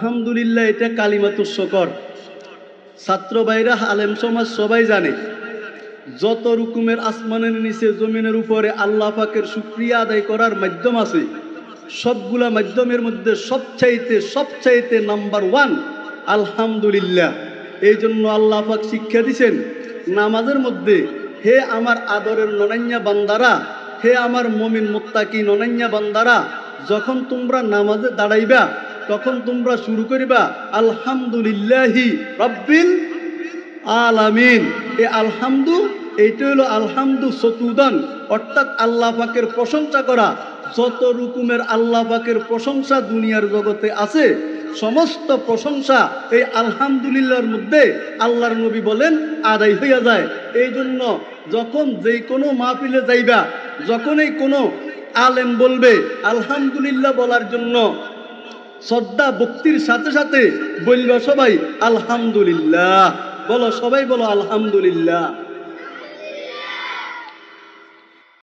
আলহামদুলিল্লাহ এটা কালিমাতুশ শুকর। ছাত্র ভাইরা, আলেম সমাজ সবাই জানে, যত রকমের আসমানের নিচে জমিনের উপরে আল্লাহ পাকের শুকরিয়া আদায় করার মাধ্যম আছে, সবগুলা মাধ্যমের মধ্যে সবচাইতে নাম্বার 1 আলহামদুলিল্লাহ। এই জন্য আল্লাহ পাক শিক্ষা দিছেন নামাজের মধ্যে, হে আমার আদরের ননাইয়া বান্দারা, হে আমার মুমিন মুত্তাকি ননাইয়া বান্দারা, যখন তোমরা নামাজে দাঁড়াইবা তখন তোমরা শুরু করিবা আলহামদুলিল্লাহি রাব্বিল আলামিন। এই আলহামদু, এইটা হলো আলহামদু সতুদান, অর্থাৎ আল্লাহ পাকের প্রশংসা করা। যত রকমের আল্লাহ পাকের প্রশংসা দুনিয়ার জগতে আছে, সমস্ত প্রশংসা এই আলহামদুলিল্লাহর মধ্যে আল্লাহর নবী বলেন আদায় হইয়া যায়। এই জন্য যখন যেই কোনো মাহফিলে যাইবা, যখনই কোনো আলেম বলবে আলহামদুলিল্লাহ বলার জন্য, শ্রদ্ধা ভক্তির সাথে সাথে বলবা সবাই আলহামদুলিল্লাহ, বলো সবাই বলো আলহামদুলিল্লাহ।